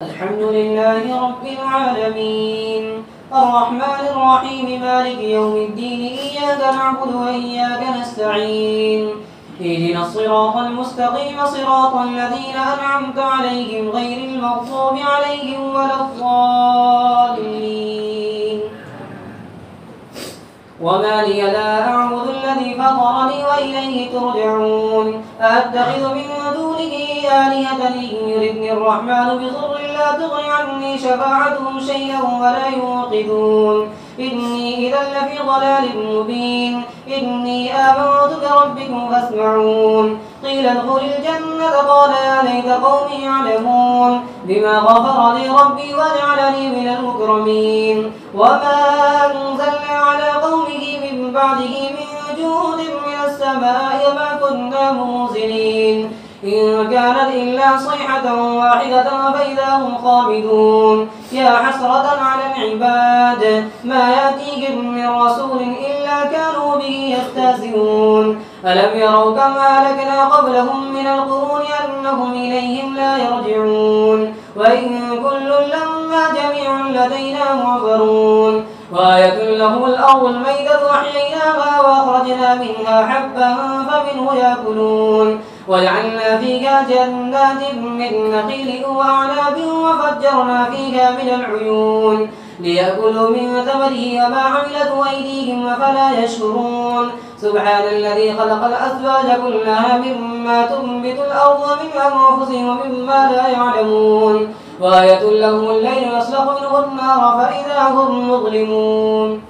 الحمد لله رب العالمين الرحمن الرحيم مالك يوم الدين إياك نعبد وإياك نستعين اهدنا الصراط المستقيم صراط الذين أنعمت عليهم غير المغضوب عليهم ولا الضالين. وما لي لا أعبد الذي فطرني وإليه ترجعون أأتخذ من دونه آلهة إن يردني الرحمن بضر لا تغن عني شفاعتهم شيئا ولا ينقذون إني إذا لفي ضلال مبين إني آمنت بربكم فاسمعون قيل ادخل الجنة قال يا ليت قومي يعلمون بما غفر لي ربي وجعلني من المكرمين وما أنزلنا على قومه من بعده من جود من السماء وما كنا منزلين إن كانت إلا صيحة واحدة فإذا هم خامدون يا حسرة على العباد ما يأتيهم من رسول إلا كانوا به يستهزئون ألم يروا كما أهلكنا قبلهم من القرون أنهم إليهم لا يرجعون وإن كل لما جميع لدينا محضرون وآية لهم الأرض الميتة أحييناها وأخرجنا منها حبا فمنه يأكلون وجعلنا فيها جنات من نخيل وأعناب وفجرنا فيها من العيون ليأكلوا من ثمره وما عملته أيديهم أفلا يشكرون سبحان الذي خلق الأزواج كلها مما تنبت الأرض ومن أنفسهم ومما لا يعلمون وآية لهم الليل يسلخ منه النار فإذا هم مظلمون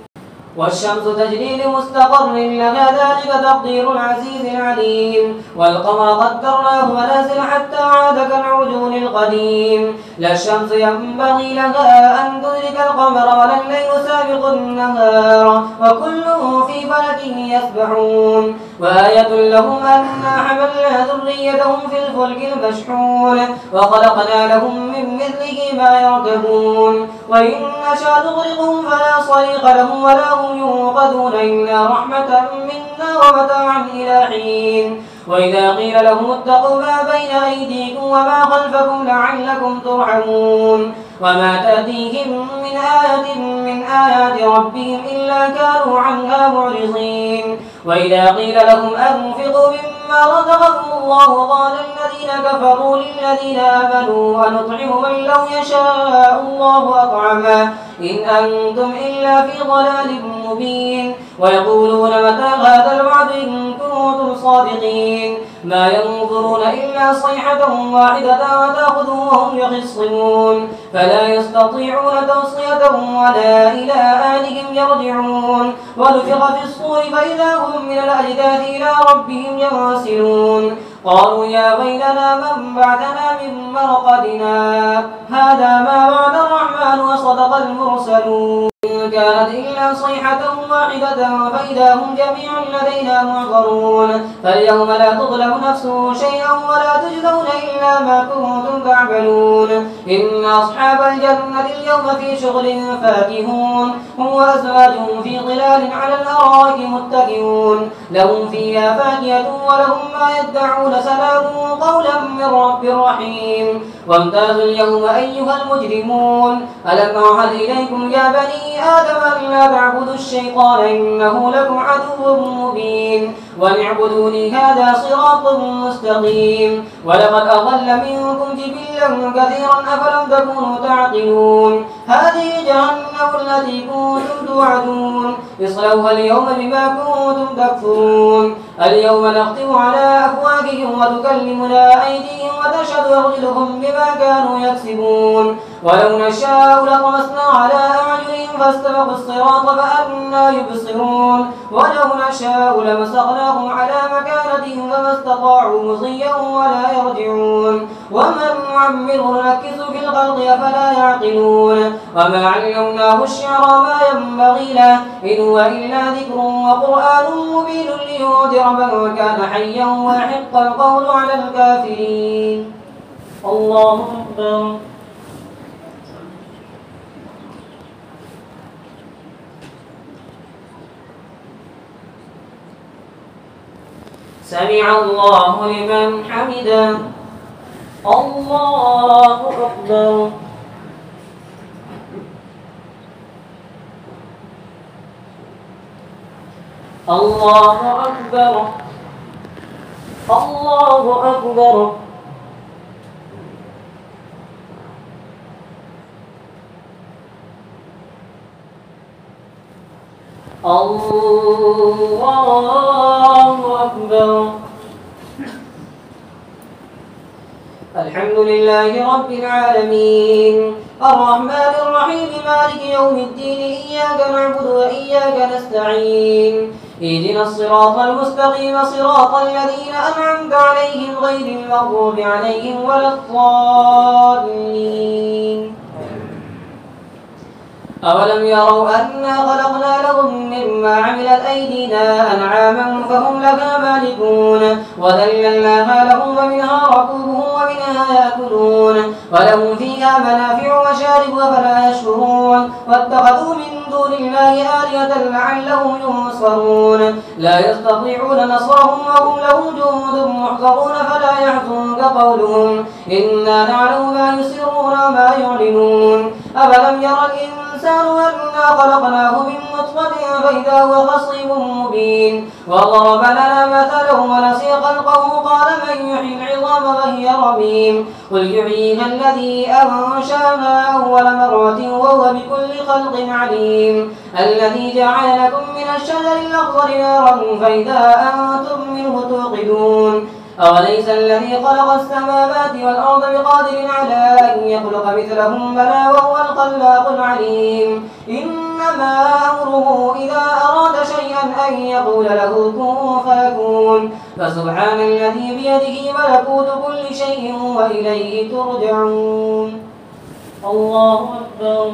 والشمس تجري لمستقر لها ذلك تقدير العزيز العليم والقمر قدرناه منازل حتى عاد كالعرجون القديم لا الشمس ينبغي لها أن تدرك القمر ولا الليل سابق النهار وكل في فلك يسبحون وآية لهم أنا حملنا ذريتهم في الفلك المشحون وخلقنا لهم من مثله ما يركبون وإن نشأ نغرقهم فلا صريخ لهم ولا هم ينقذون إلا رحمة منا ومتاعا إلى حين وإذا قيل لهم اتقوا ما بين أيديكم وما خلفكم لعلكم ترحمون وما تأتيهم من آية من آيات ربهم إلا كانوا عنها معرضين وإذا قيل لهم أنفقوا مما رزقكم الله قال الذين كفروا للذين آمنوا أنطعم من لو يشاء الله أطعمه إن أنتم إلا في ضلال مبين ويقولون متى هذا الوعد إن كنتم صادقين ما ينظرون إلا صيحة واحدة وتأخذهم وهم يخصمون فلا يستطيعون توصية ولا إلى آلهم يرجعون ونفخ في الصور فإذا هم من الأجداث إلى ربهم ينسلون قالوا يا ويلنا من بعدنا من مرقدنا هذا ما وعد الرحمن وصدق المرسلون إن كانت إلا صيحة واحدة فإذا هم جميع لدينا محضرون فاليوم لا تظلم نفس شيئا ولا تجزون إلا ما كنتم تعملون إن أصحاب الجنة اليوم في شغل فاكهون هم وأزواجهم في ظلال على الأرائك متكئون لهم فيها فاكهة ولهم ما يدعون سلام قولا من رب رحيم وامتازوا اليوم أيها المجرمون ألم أعهد إليكم يا بني آدم أن لا تعبدوا الشيطان إنه لكم عدو مبين ونعبدوني هذا صراط مستقيم ولقد أضل منكم جبلا كثيرا أفلم تكونوا تعقلون هذه جهنم التي كنتم توعدون اصلوها اليوم بما كنتم تكفرون اليوم نختم على أفواههم وتكلمنا أيديهم وتشهد أرجلهم بما كانوا يكسبون ولو نشاء لطمسنا على أعينهم فاستبقوا الصراط فأنا يبصرون ولو نشاء لمسخناهم على مكانتهم فما استطاعوا مضيا ولا يرجعون ومن نعمره نكث في الخلق أفلا يعقلون وما علمناه الشعر ما ينبغي له إن هو إلا ذكر وقرآن مبين لينذر من كان حيا ويحق القول على الكافرين. الله أكبر. سمع الله لمن حمده. الله أكبر. الله أكبر. الله أكبر. الله أكبر. الحمد لله رب العالمين الرحمن الرحيم مالك يوم الدين إياك نعبد وإياك نستعين اهدنا الصراط المستقيم صراط الذين أنعمت عليهم غير المغضوب عليهم ولا الضالين. أولم يروا أنا خلقنا لهم مما عملت أيدينا أنعاما فهم لها مالكون وذللناها لهم فمنها ركوبهم ومنها يأكلون ولهم فيها منافع ومشارب أفلا يشكرون واتخذوا من دون الله آلهة لعلهم ينصرون لا يستطيعون نصرهم وهم لهم جند محضرون فلا يحزنك قولهم إنا نعلم ما يسرون وما يعلنون. أفلم ير الإنسان أنا خلقناه من نطفة فإذا هو خصيم مبين وضرب لنا مثلا ونسي خلقه قال من يحيي العظام وهي رميم قل يحييها الذي أنشأها أول مرة وهو بكل خلق عليم الذي جعل لكم من الشجر الأخضر نارا فإذا أنتم منه توقدون أوليس الذي خلق السماوات والأرض بقادر على أن يخلق مثلهم بلى وهو الخلاق العليم إنما أمره إذا أراد شيئا أن يقول له كن فيكون فسبحان الذي بيده ملكوت كل شيء وإليه ترجعون. الله أكبر.